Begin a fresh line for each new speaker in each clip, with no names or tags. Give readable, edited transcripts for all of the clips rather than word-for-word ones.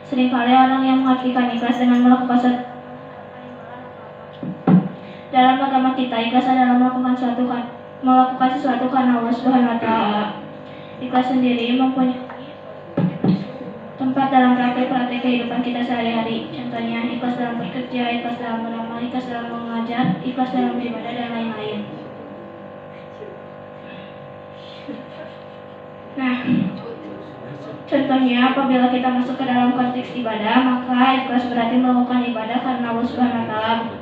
Seringkali orang yang mengartikan ikhlas dengan melakukan dalam agama kita, ikhlas adalah melakukan sesuatu karena Allah Subhanahu wa taala. Ikhlas sendiri mempunyai tempat dalam praktek-praktek kehidupan kita sehari-hari. Contohnya ikhlas dalam bekerja, ikhlas dalam beramal, ikhlas dalam mengajar, ikhlas dalam beribadah, dan lain-lain. Nah, contohnya apabila kita masuk ke dalam konteks ibadah, maka ikhlas berarti melakukan ibadah karena Allah Subhanahu wa taala.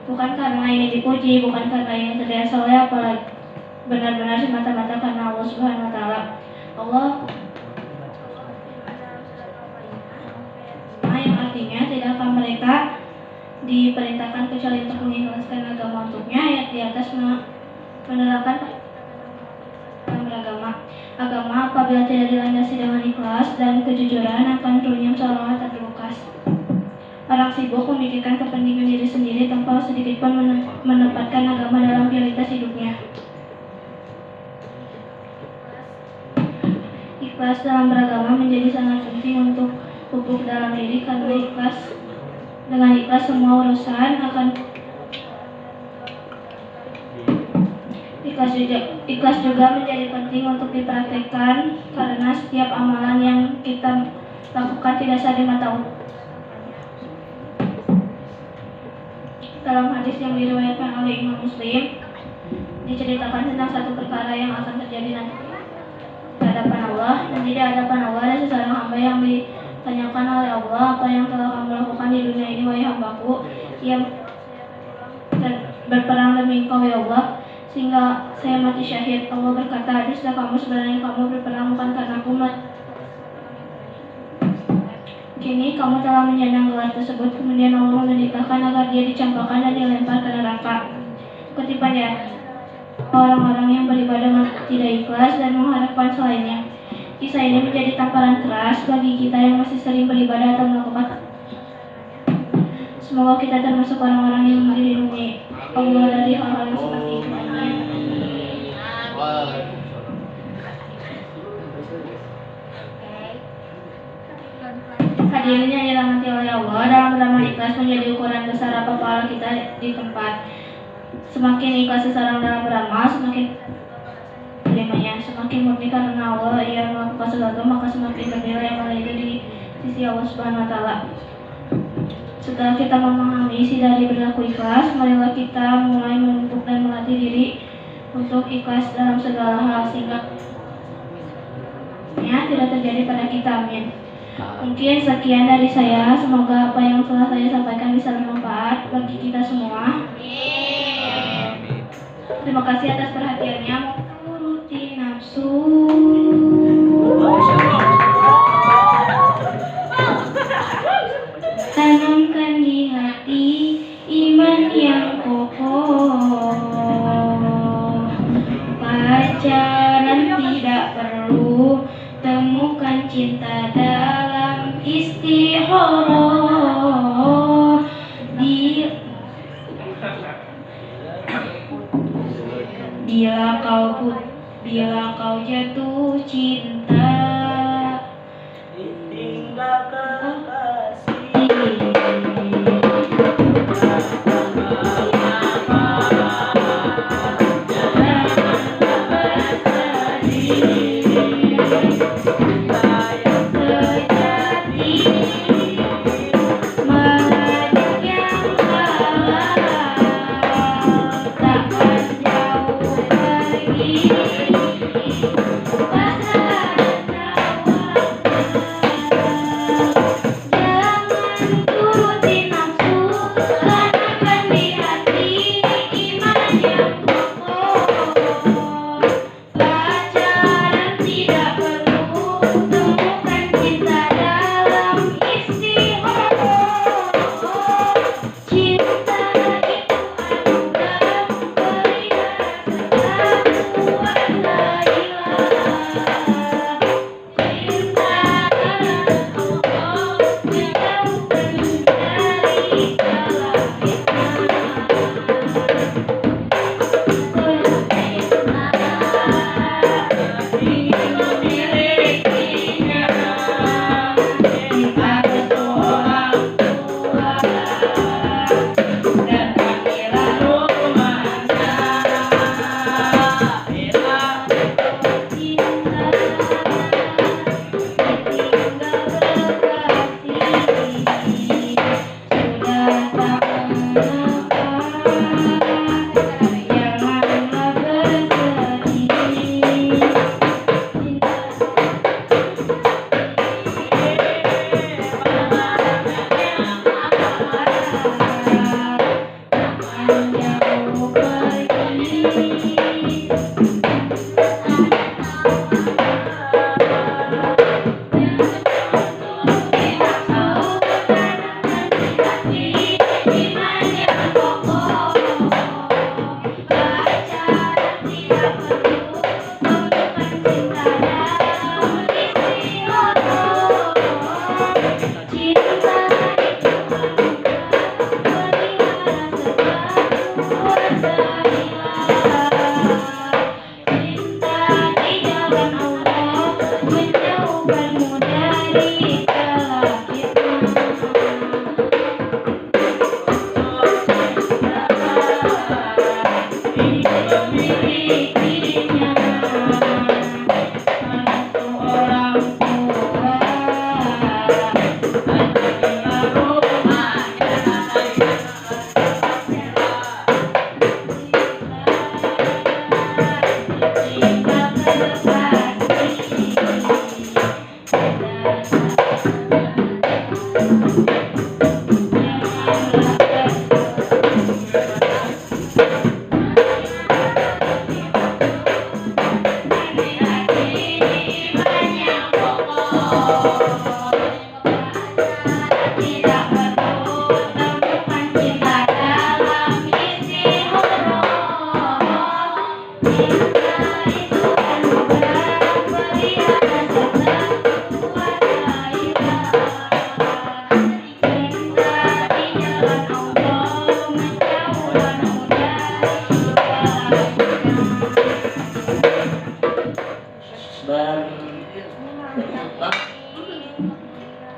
Bukan karena ini dipuji, bukan karena ini terlihat soleh, apalagi benar-benar semata-mata karena Allah Subhanahu wa taala. Allah yang artinya tidakkah mereka diperintahkan kecuali untuk mengikhlaskan agama untuknya. Ayat di atas menerangkan beragama. Agama apabila tidak dilandasi dengan ikhlas dan kejujuran akan runyam seolah-olah terlukas. Orang sibuk memikirkan kepentingan diri sendiri tanpa sedikit pun menempatkan agama dalam prioritas hidupnya. Ikhlas dalam beragama menjadi sangat penting untuk pupuk dalam diri karena dengan ikhlas semua urusan akan ikhlas juga menjadi penting untuk dipraktekkan karena setiap amalan yang kita lakukan tidak sah di mata Allah. Dalam hadis yang diriwayatkan oleh Imam Muslim, diceritakan tentang satu perkara yang akan terjadi nanti di hadapan Allah. Nanti di hadapan Allah ada seseorang hamba yang ditanyakan oleh Allah, apa yang telah kamu lakukan di dunia ini, wahai hambaku? Ia berperang demi engkau ya Allah, sehingga saya mati syahid. Allah berkata, hadislah kamu sebenarnya kamu berperang bukan karena aku. Kini kamu telah menyandang gelar tersebut. Kemudian Allah memerintahkan agar dia dicampakkan dan dilempar ke neraka. Kutipannya, orang-orang yang beribadah tidak ikhlas dan mengharapkan selainnya. Kisah ini menjadi tamparan keras bagi kita yang masih sering beribadah atau melakukan. Semoga kita termasuk orang-orang yang dilindungi Allah dari hal-hal yang seperti itu. Hadirin yang dirahmati oleh Allah, dalam beramal ikhlas menjadi ukuran besar apa pahala kita di tempat. Semakin ikhlas seseorang dalam beramal, semakin terimanya. Semakin murni karena Allah ia melakukan sesuatu, maka semakin bernilai amal itu di sisi Allah Subhanahu wa taala. Setelah kita memahami isi dari berlaku ikhlas, marilah kita mulai memupuk dan melatih diri untuk ikhlas dalam segala hal sehingga tidak terjadi pada kita. Amin. Mungkin sekian dari saya. Semoga apa yang telah saya sampaikan bisa bermanfaat bagi kita semua. Terima kasih atas perhatiannya. Turuti nafsu, tanamkan di hati iman yang kokoh. Pacaran tidak perlu, temukan cinta dalam istikharah. Bila kau jatuh cinta, tinggal kekasih.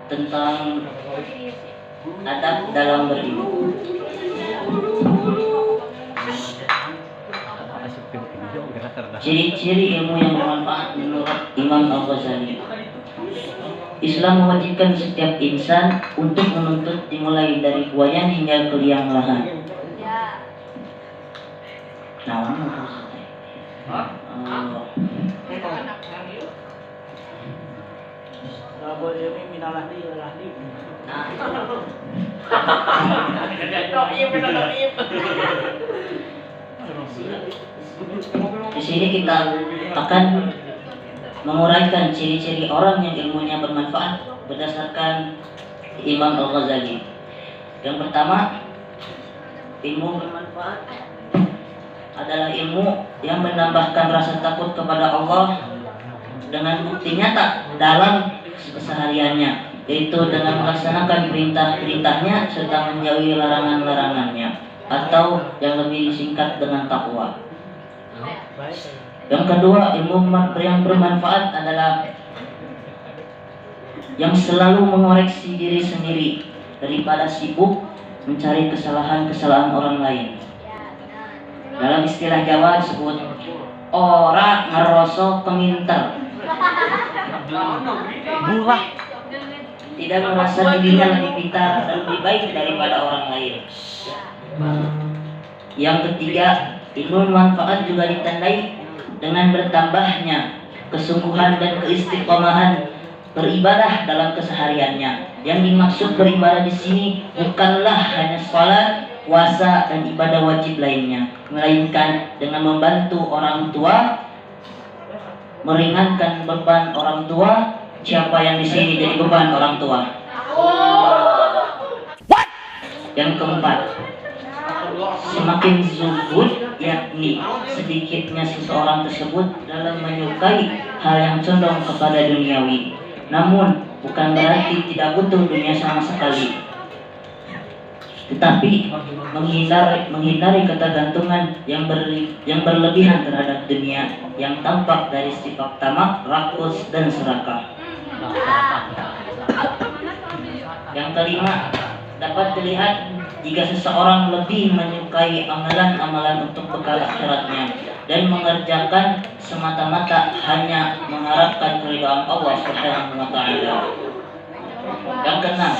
Tentang adab dalam berilmu. Ciri-ciri ilmu yang bermanfaat menurut Imam Al-Ghazali. Islam mewajibkan setiap insan untuk menuntut dimulai dari buayan hingga ke liang lahat. Di sini kita akan menguraikan ciri-ciri orang yang ilmunya bermanfaat berdasarkan Imam Al-Ghazali. Yang pertama, ilmu bermanfaat adalah ilmu yang menambahkan rasa takut kepada Allah dengan bukti nyata dalam kesehariannya, yaitu dengan melaksanakan perintah-perintahnya serta menjauhi larangan-larangannya, atau yang lebih disingkat dengan takwa. Yang kedua, ilmu yang bermanfaat adalah yang selalu mengoreksi diri sendiri daripada sibuk mencari kesalahan-kesalahan orang lain. Dalam istilah Jawa disebut ora ngeroso keminter. Buah. Tidak merasa dirinya lebih pintar dan lebih baik daripada orang lain. Yang ketiga, ilmu manfaat juga ditandai dengan bertambahnya kesungguhan dan keistiqomahan beribadah dalam kesehariannya. Yang dimaksud beribadah di sini bukanlah hanya sholat, puasa, dan ibadah wajib lainnya, melainkan dengan membantu orang tua, meringankan beban orang tua. Siapa yang di sini jadi beban orang tua? Yang keempat, semakin zuhud, yakni sedikitnya seseorang tersebut dalam menyukai hal yang condong kepada duniawi. Namun bukan berarti tidak butuh dunia sama sekali, tetapi menghindari ketergantungan yang berlebihan terhadap dunia yang tampak dari sifat tamak, rakus, dan serakah. Yang kelima, dapat dilihat jika seseorang lebih menyukai amalan-amalan untuk bekal akhiratnya dan mengerjakan semata-mata hanya mengharapkan keridhaan Allah Subhanahu wa taala. Yang keenam,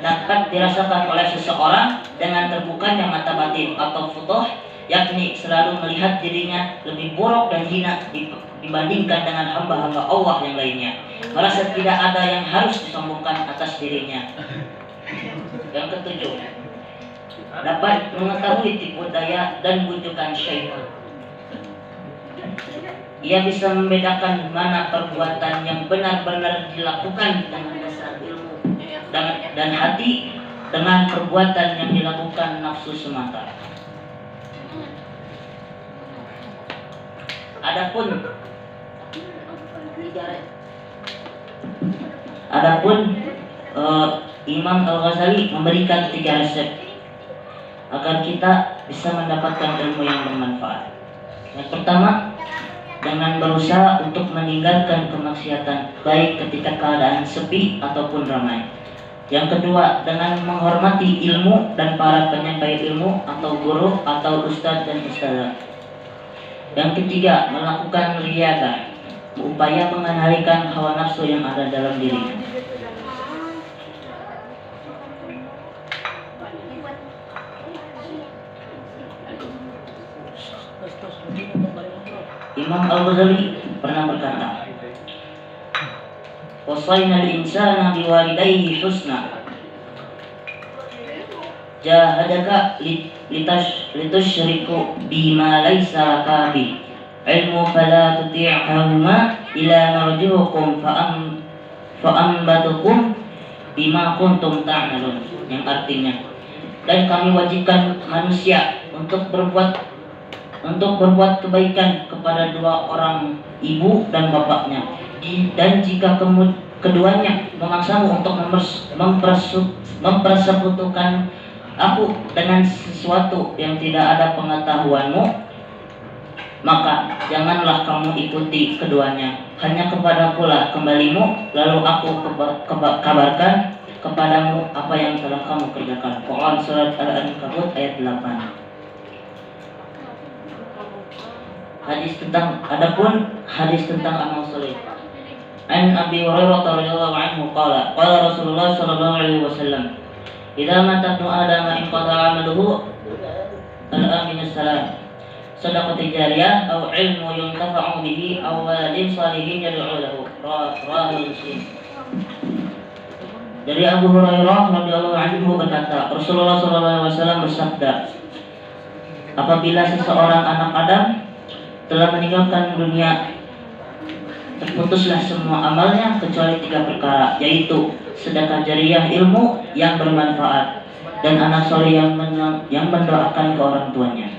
dapat dirasakan oleh seseorang dengan terbukanya mata batin atau futuh, yakni selalu melihat dirinya lebih buruk dan hina dibandingkan dengan hamba-hamba Allah yang lainnya, merasa tidak ada yang harus disombongkan atas dirinya. Yang ketujuh, dapat mengetahui tipu daya dan bujukan syaitan. Ia bisa membedakan mana perbuatan yang benar-benar dilakukan dengan dasar ilmu dan hati dengan perbuatan yang dilakukan nafsu semata. Adapun Imam Al-Ghazali memberikan 3 resep agar kita bisa mendapatkan ilmu yang bermanfaat. Yang pertama, dengan berusaha untuk meninggalkan kemaksiatan, baik ketika keadaan sepi ataupun ramai. Yang kedua, dengan menghormati ilmu dan para penyampai ilmu atau guru atau ustadz dan ustazah. Yang ketiga, melakukan riyadah, upaya mengendalikan hawa nafsu yang ada dalam diri. Imam Al-Ghazali pernah berkata, "Wasaina al-insana biwalidayhi husna, jahadaka litusyriku bima laysa laka bi ilmu fala tuti'huma ila marjuhukum fa'ambatukum bima kuntum ta'malun." Yang artinya, dan kami wajibkan manusia untuk berbuat kebaikan kepada dua orang ibu dan bapaknya, dan jika keduanya memaksamu untuk mempersekutukan aku dengan sesuatu yang tidak ada pengetahuanmu, maka janganlah kamu ikuti keduanya. Hanya kepadaku lah kembalimu, lalu aku kabarkan kepadamu apa yang telah kamu kerjakan. Quran surat Al-Ankabut ayat 8. Hadis tentang amal soleh. An Abi Hurairah radhiyallahu anhu qala Rasulullah sallallahu alaihi wasallam, "Idza mata ibnu Adam inqata 'amaluhu al-amin as-salam, shadaqati jariyah aw ilmu yuntafa'u bihi aw waladin salihin yad'u lahu." Rawahu Muslim. Dari Abu Hurairah radhiyallahu anhu berkata, Rasulullah sallallahu alaihi wasallam bersabda, "Apabila seseorang anak Adam telah meninggalkan dunia, terputuslah semua amalnya kecuali 3 perkara, yaitu sedekah jariyah, ilmu yang bermanfaat, dan anak soleh yang mendoakan ke orang tuanya."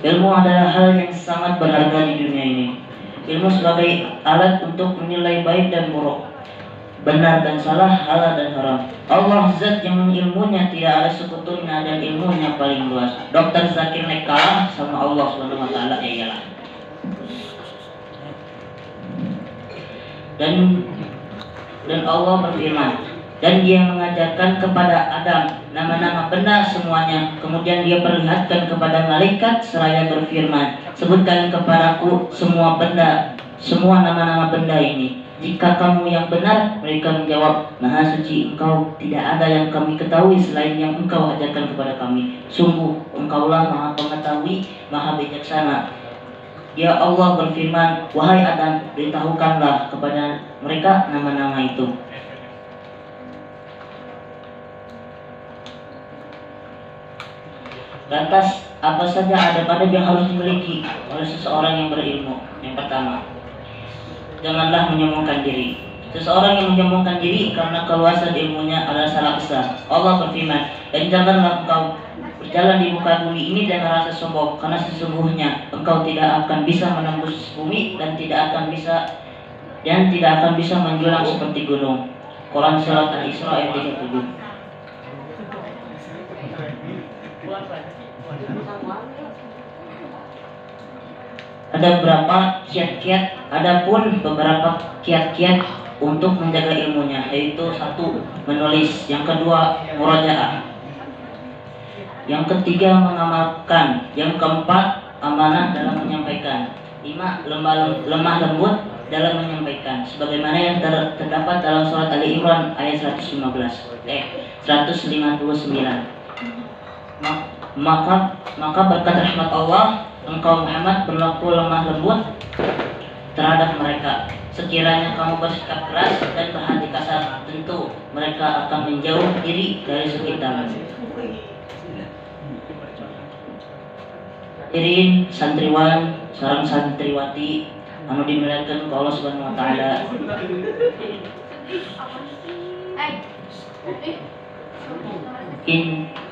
Ilmu adalah hal yang sangat berharga di dunia ini. Ilmu sebagai alat untuk menilai baik dan buruk, benar dan salah, halal dan haram. Allah zat yang ilmunya tidak ada sekutunya dan ilmunya paling luas. Dr. Zakir Naik kalah sama Allah Subhanahu wa taala, ya iyalah. Dan Allah berfirman, dan dia mengajarkan kepada Adam nama-nama benda semuanya. Kemudian dia perlihatkan kepada malaikat seraya berfirman, "Sebutkan kepadaku semua nama-nama benda ini. Jika kamu yang benar," mereka menjawab, "Maha suci Engkau, tidak ada yang kami ketahui selain yang Engkau ajarkan kepada kami. Sungguh Engkaulah Maha Pengetahui, Maha Bijaksana." Ya Allah berfirman, "Wahai Adam, beritahukanlah kepada mereka nama-nama itu." Lantas, apa saja adab-adab yang harus dimiliki oleh seseorang yang berilmu? Yang pertama, janganlah menyombongkan diri. Seseorang yang menyombongkan diri karena keluasan ilmunya adalah salah besar. Allah berfirman, "Dan janganlah engkau berjalan di muka bumi ini dengan rasa sombong, karena sesungguhnya engkau tidak akan bisa menembus bumi dan tidak akan bisa menjulang seperti gunung." Quran surat Al-Isra ayat 37. Ada beberapa kiat-kiat untuk menjaga ilmunya, yaitu 1. Menulis, yang kedua murajaah, yang ketiga mengamalkan, yang keempat amanah dalam menyampaikan, 5. lemah lembut dalam menyampaikan, sebagaimana yang terdapat dalam surat Ali Imran ayat 159. Maka berkat rahmat Allah, engkau Muhammad berlaku lemah lembut terhadap mereka. Sekiranya kamu bersikap keras dan berhati kasar, tentu mereka akan menjauh diri dari sekitarmu. Hadirin santriwan sareng santriwati anu dimuliakeun ku Allah Subhanahu wa taala.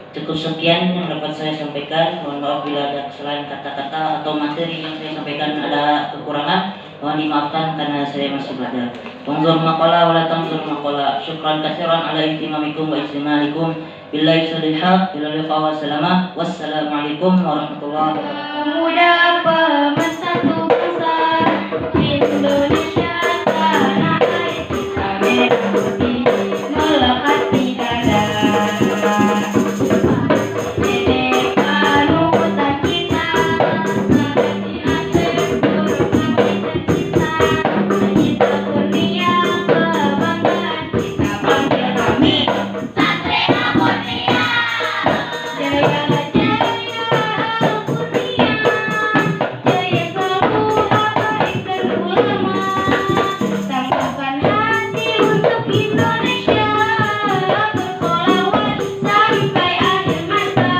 Cukup sekian yang dapat saya sampaikan. Mohon maaf bila ada kesalahan kata-kata atau materi yang saya sampaikan ada kekurangan. Mohon dimaafkan karena saya masih belajar. Unzur maqala wa la tanzur maqala. Syukran katsiran ala ihtimamikum wa istimalikum. Billahi salihat ila liqa wa salamah. Wassalamualaikum warahmatullahi wabarakatuh.
pemuda pemersatu bangsa Indonesia tanah air kita merah putih melekat di dada. Bineka Tunggal kita menjadi atlet berprestasi tercipta, menyita kurnia kebanggaan kita panggil kami Satria Murnia. Jaya jaya Murnia, jaya selalu baik dan ulama, sambungkan hati untuk Indonesia, bersolawat sampai akhir masa.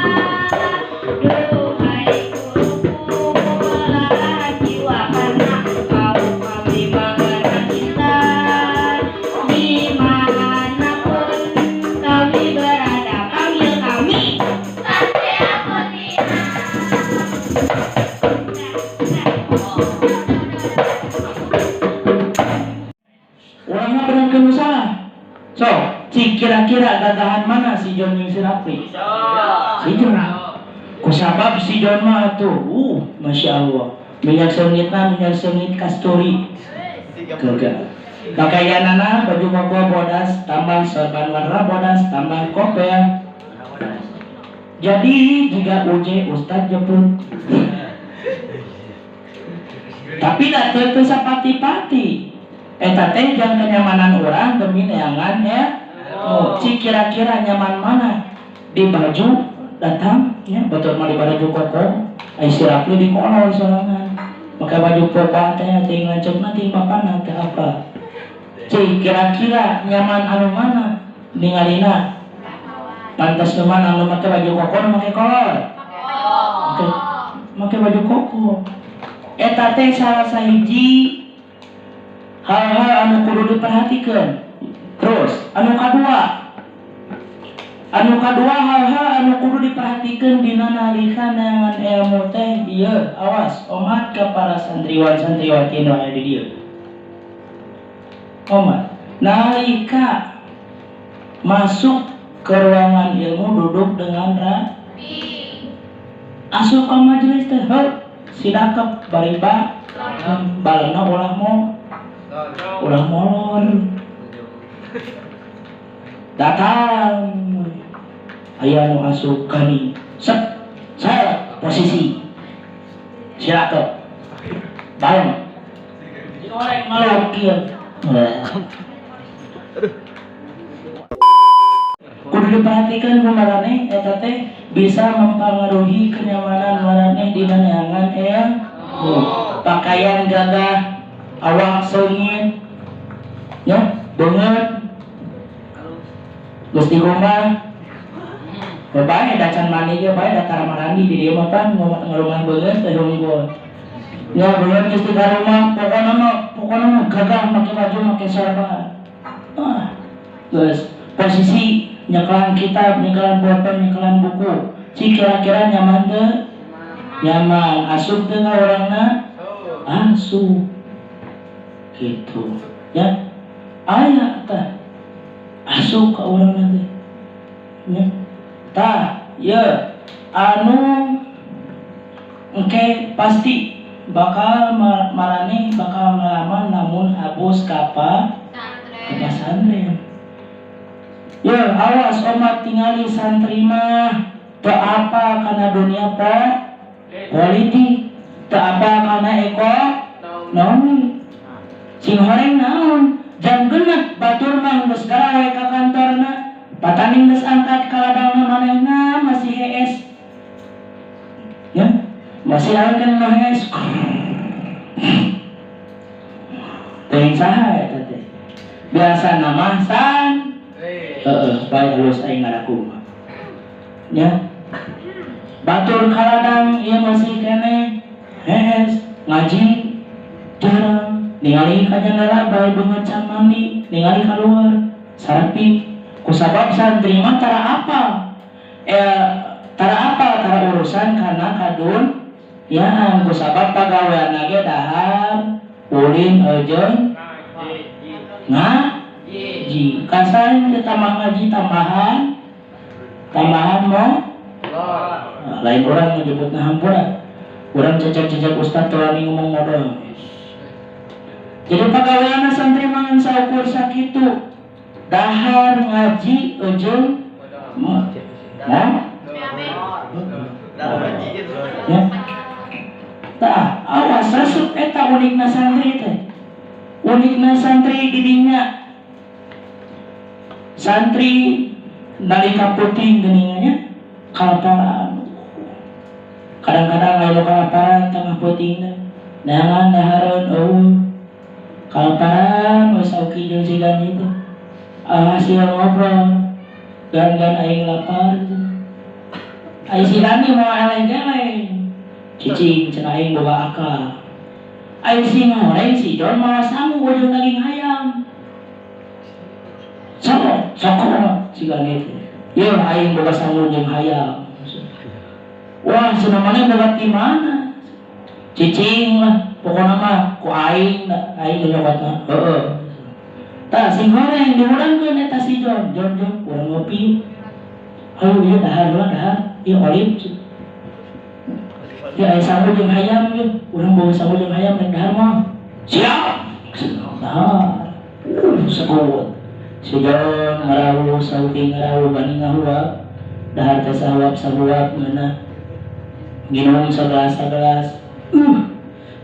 Duhai guruku, belahan jiwa karena kau kami menggenang cinta. Dimanapun kami berada, panggil kami Satria Murnia.
Orangnya benar salah. So, kira-kira gagahan mana si John yang si Rafi? Si John. Kusabab si John mah tuh, masya Allah. Minyak sengit kasturi. Gagal. Pakaianana baju koko bodas, tambah sorban warna bodas, tambah kopel. Jadi jika uje ustad jemput. Tapi datang ke sapati-pati. Eta teh jangan kenyamanan orang demi neangan ya. Oh, kira-kira nyaman mana? Di baju datang ya, betul mah di baju koko. Ai sirapli di kolor sorangan. Pakai baju popa teh teh ngancep nanti papana teh apa? Kira-kira nyaman anu mana? Ningalina. Pantas teman anu make baju koko anu make kolor. Make baju koko. Eta teh salah sahiji hal-hal anu kudu diperhatikan. Terus anu kadua hal-hal anu kudu diperhatikan dina nalika neangan ilmu teh ieu. Awas omat ke para santriwan-santriwati nu aya di dieu. Omat nalika masuk ke ruangan ilmu duduk dengan rapi. Asup ka majelis teh sidakep bariba balena ulah molor datang aya nu asup kani set saya posisi silakan bareng orang ngalok kieu kudu diperhatikan kumarane eta teh bisa mempengaruhi kenyamanan marane dina neangan eyang pakaian gagah awak sengit ya beungeut geus di rumah bae dacan mani ge bae datara marandi di dieu mah pan ngarumah beungeut teh unggul ya beungeut geus di rumah pokona gagah make baju make sorban geus posisi nyekelan kitab nyekelan pulpen nyekelan buku kira-kira nyaman teu nyaman asup teu ka urangna asup gitu ya aya tah asup ka urang nanti ya tah ya anu engke pasti bakal marane bakal ngalaman namun abus kapa pesantren ya awas omat tingali santri mah teu apa kana dunia politik teu apa kana ekonomi. Sing horeng naon jam genep batur mah geus garawe ka kantorna pataning geus angkat ka ladangna manehna masih hees ya masih angkat mah hees teuing saha eta teh biasa nama san bae halus aing ngaraku ya batur ka ladang ieu masih kene hees ngaji jarang ningali ka jendela bae beungeut can mandi ningali keluar sarapi kusabab santri mah tara urusan karena kadun ya kusabab pagaweanna ge dahar ulin jeung ngaji kasan tambah ngaji tambahan mau lain orang menyebutna hampura Urang cecek-cecek ustad tolani ngomong modal. Jadi pagaweana santri mangan saukur sakitu. Dahar ngaji ujung nah ya. Tah, awas resep eta unikna santri teh. Unikna santri didinya. Santri nalika puting geuningannya kalaparan. Kadang-kadang aya kalaparan tengah putingna. Neangan dahareun kalaparan we sauki jeung sigan itu. Hasil ngobrol gan aing lapar. Ai silani mau eleng-eleng. Cicing cenah aing boga akal. Ai si ngoreng si John malah sangu ujung daging ayam. Sok sigan itu. Ye aing boga sangu jeung hayam. Wah, cenah maneh boga ti mana? Cicing lah, pokona mah ku aing nyokotna. Heeh. Tah sing goreng diurangkeun eta si John urang ngopi. Hayu ieu dahar heula dahar, ieu olive. Ya aya sangu jeung hayam ieu, urang bawa sangu jeung hayam dan dahar mah. Siap. Nah, sebut. Si John ngarawu sauting ngarawu bani ngahuap. Dahar teh sahuap meunah. Minum segelas.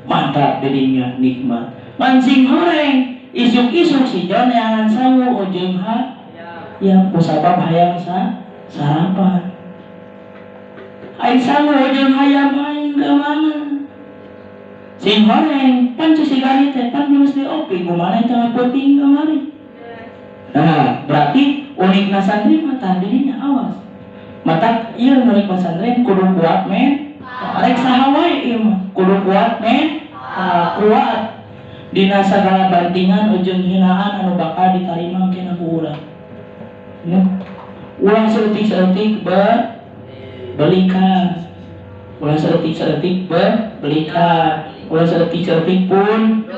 Mantap jadinya nikmat. Mancing goreng. Isuk-isuk si John neangan sangu ujung yang kusabab hayang sarapan. Aing sangu ujung hayam aing gamana. Sing goreng pan cuci teh pan geus diopi kumaha tengah puting kamari. Nah, berarti unikna santri mah tah dirinya awas. Mata ieu unik pesantren kudu kuat men. Rek saha wae ieu mah kudu kuat men. Kuat. Dina sagala bantingan ujung hinaan anu bakal ditarima kena ku urang. Ya. Ulang seutik-seutik belikan. Ulang seutik-seutik belikan. Ulang seutik-seutik pun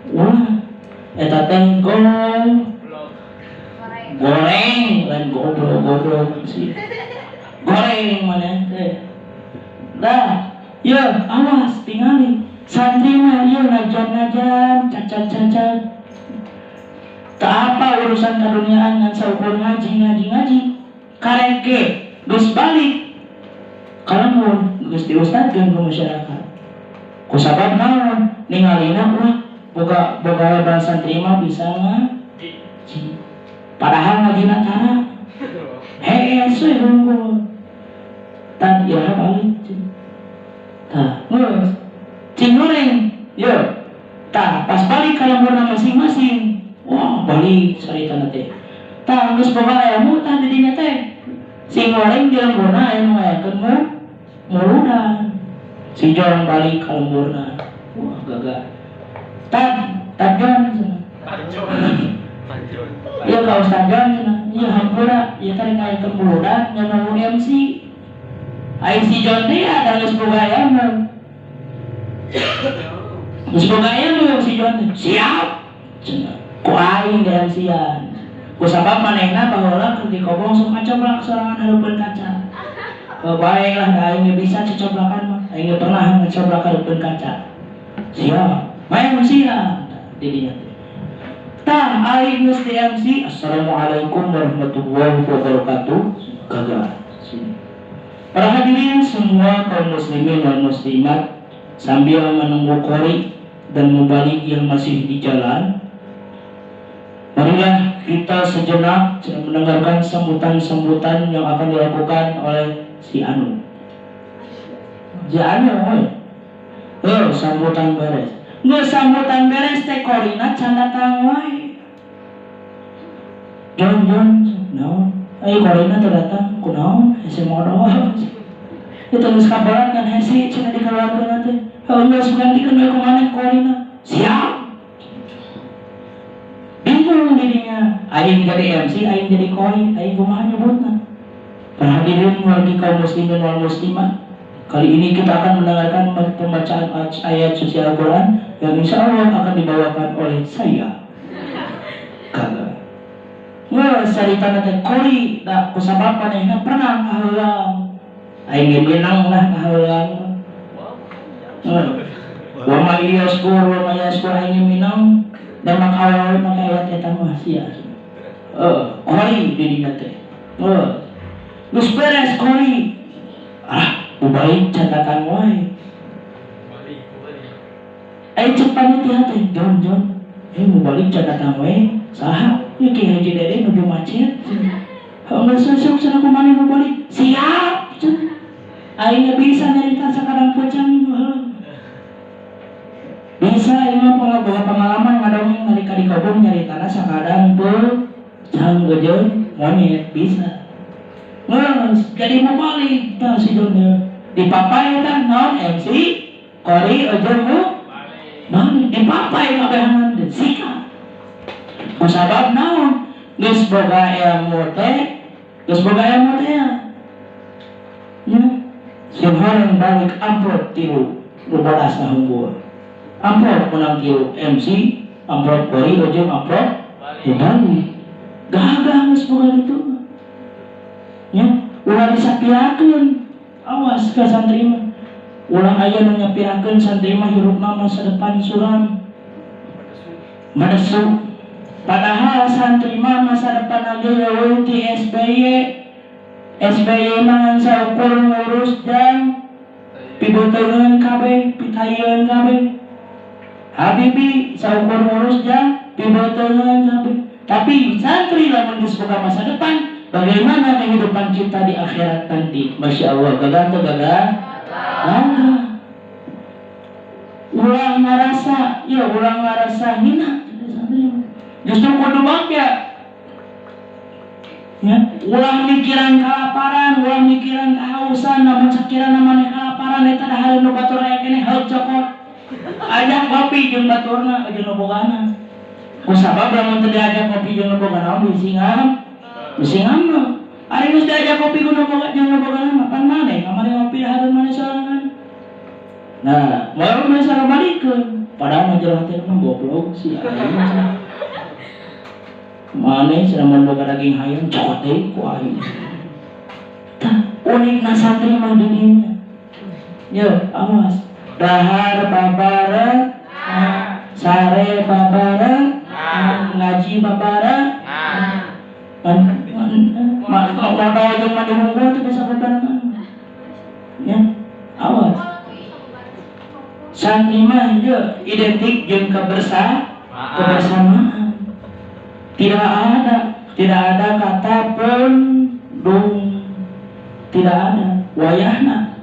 ulah eta teh goreng lain goblok sih. Goreng mana teh. Dah, ya awas tingali. Santri mah ieu najan cacat. Tak apa urusan kaduniaan ngan saukur ngaji. Kareke geus balik. Kalamun geus diustadkeun ku masyarakat. Kusabab naon? Ningalina boga bahasa santri mah bisa ngaji. Padahal ngajina tara. Suy hungkul. Tan iraha balik. Tah, geus cing goreng, yo, tah pas balik ka lemburna masing-masing, wah balik sarita teh, tah geus boga ilmu tah di dinya teh, cing goreng di lemburna aya nu ngayakeun muludan, si John balik ka lemburna, wah gagah, tad John, iya ka Ustaz John, iya hampura, iya tadi ngayakeun muludan, nyawa MC, ai si John teh ada geus boga ilmu. Geus boga ilmu si John siap. Ku aing MC-an. Kusabab manehna baheula keur dikobong sok macoblak sorangan hareupeun kaca. Baiklah aing bisa cicoblakan mah. Aing pernah ngacoblak hareupeun kaca. Siap. Main siap. Di dinya. Tah aing geus di MC. Assalamualaikum warahmatullahi wabarakatuh. Kagak. Para hadirin semua kaum muslimin dan muslimat, sambil menunggu kori dan mubalik yang masih di jalan, marilah kita sejenak mendengarkan sambutan-sambutan yang akan dilakukan oleh si Anu. Si Anu, sambutan beres. Nggak sambutan beres teh korina canda tangwai. John, no. Ayo korina terdatang, kunaon, hese modal. Itu geus kabaran kan hese cenah dikeluarkeun nanti. Geus gantikan we kumaha korina. Siap. Bingung dirinya. Aing jadi MC, aing jadi kori, aing kumaha nyebutna. Para hadirin wargi kaum muslimin wal muslimat, kali ini kita akan mendengarkan pembacaan ayat suci Al-Quran yang insya Allah akan dibawakan oleh saya. Kagak. Sarita teh kori, kusabab manehna pernah kaheulang. Aing menang lah kaheulang. Wa ma yaskur wa ma yaskur aing minang dan makawal maka ayat eta mah sia. Kori di dinya teh. Geus beres kori. Ubaik catatan wae. Cek panitia teh, John. Mau balik catatan wae. Saha? Ieu ki haji dede nuju macet. Enggak sesuk sana kumani mau balik. Siap. Aing bisa nyarita sakadang pocang bisa imah boga pengalaman ngadongeng nalika di kobong nyaritana sakadang pocang gejeun monyet bisa. Jadi mau balik tah si John dipapai tah naon MC kori ojong mu balik dipapai kabehangan dan sika kusabab naon geus boga ilmu teh ya Simhan balik amplop tilu 12 na hunggul amplop menang tilu MC amplop kori ojong amplop balik gagah geus boga itu ya ulah disapiakeun awas ka santri mah ulah aya nu nyapirakeun santri mah hirupna masa depan suram madesu padahal santri mah masa depan lagi eueuh ti SBY mah saukur ngurus jam pibeuteungeun kabeh pitayeun kabeh Habibi saukur ngurus jam pibeuteungeun kabeh tapi santri lamun geus boga masa depan bagaimana kehidupan kita di akhirat nanti? Masya Allah, gagah tuh gagah. Ulang ngarasa hina. Justru kudu bagya. Ya, ulang mikiran kelaparan, ulang mikiran kehausan, namun sakira namanya kelaparan eta da hareun nu batur aya keneh haus cokot. Ajak kopi jeung baturna jeung nu bogana. Kusabab lamun teu diajak kopi jeung nu bogana Mesti ngambek. Ari geus diajak kopi ku nu boga jeung nu boga mah pan maneh kamari ngopi hareun maneh sorangan. Nah, moal maneh sara balikeun. Padahal majalah teh mah goblok sih. Maneh cenah boga daging hayam cokot deui ku aing. Tah, unikna santri mah di dinya. Yo, awas. Dahar babara, sare babara, ngaji babara, modal yang mandi hunggul itu bisa berbarengan ya awas santri mah identik jeung kebersamaan tidak ada kata pendung tidak ada wayahna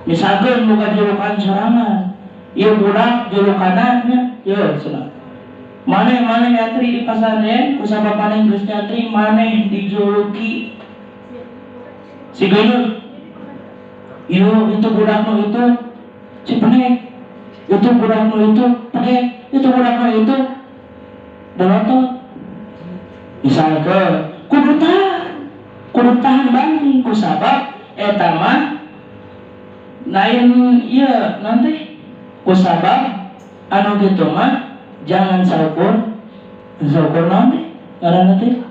misalkan bukan julukan sorangan ieu budak julukanana ya cenah maneh nyatri di pasarnya kusabab maneh geus nyatri maneh dijuluki si geuneuh ieu itu budak nu itu cipenek itu budak nu itu pek itu budak nu itu bolotot misalkan kudu tahan banting kusabab eta mah lain ieu nanti kusabab anu kitu mah jangan saukur naon ngaranna teh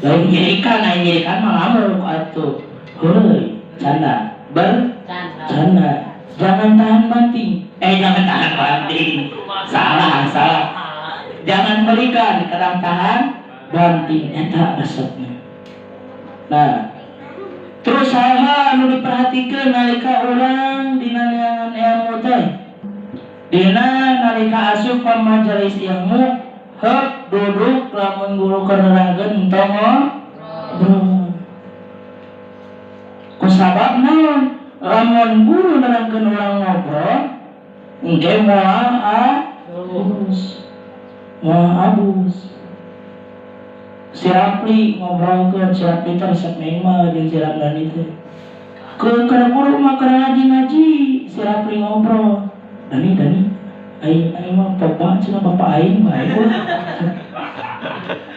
lain nyirikan mah ngamuk atuh heueuy canda bercanda jangan tahan banting salah jangan berikan kadang tahan banting eta resepna nah terus saha anu diperhatikeun nalika urang dina ilmu teh dina nalika asup ka majelis ilmu heup duduk lamun guru keur nerangkeun entong ngobrol kusabab naon lamun guru nerangkeun urang ngobrol engke moal abus si Rapli ngobrolkeun si Rapli teh resep neing mah jeung si Ramdhani teh keur guru mah keur ngaji si Rapli ngobrol Dani aing mah bapak cenah bapak aing bae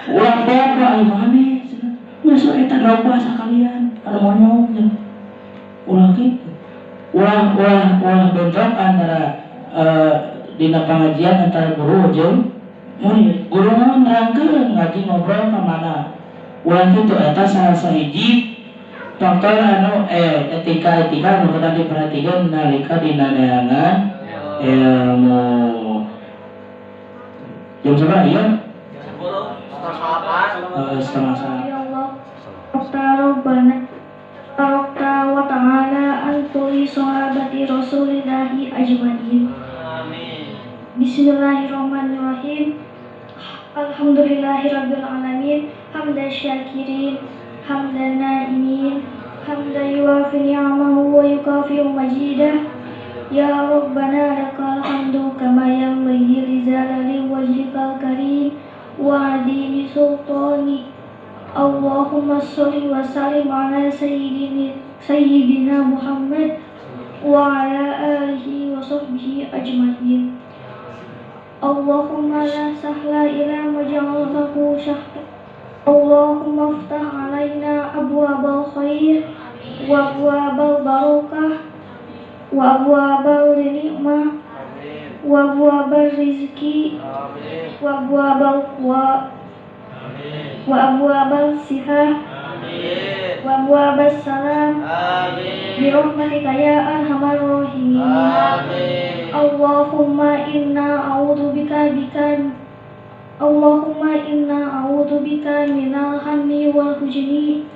ulah bapak aing maneh cenah geus eta loba sakalian anu monyong cenah ulah kitu ulah bentrok antara dina pengajian antara guru jeung murid guru mah nerangkeun ngaji ngobrol ka mana ulah kitu eta salah sahiji contoh etika nu kudu diperhatikan nalika dina neangan ilmu. Jam sabaraha ieu? Setengah saat.
Ya Allah, Rabbana Tarakta wa ta'ala an kulli sahabati rasulillahi ajmain. Bismillahirrahmanirrahim. Alhamdulillahirabbil alamin. Hamdan syakirin, hamdan na'imin, hamdan yuwafi ni'amahu wa yukafi'u majidah. Ya Rabbana lakal hamdu kama yanbaghi li jalali wajhikal karim wa 'azimi sultanik. Allahumma sholli wa sallim ala sayyidina Muhammad wa ala alihi wa sahbihi ajma'in. Allahumma la sahla ila ma ja'altahu sahla. Allahumma iftah alaina abwabal khair wa abwabal barakah wa abwabal ni'mah wa abwabal rizki wa abwabal quwa wa abwabal sihah wa abwabal salam bi rahmatika ya arhamar rahimin. Allahumma inna a'udzu bika minal hammi wal huzni.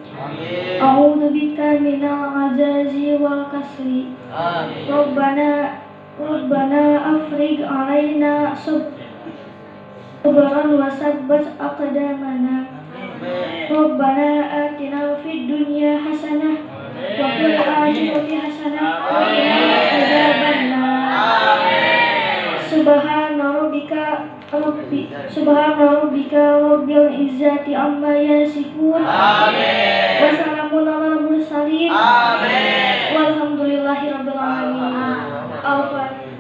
A'udzu bika minal ajazi wal kasri. Rabbana afrigh alaina sabran wa sabbit aqdamana. Rabbana atina fid dunya hasanah wa fil akhirati hasanah wa qina adzabannar. Subhana rabbika rabbil izzati amma yasifun. Wa salamun alal mursalin. Walhamdulillahirabbil alamin. Al-Fatihah.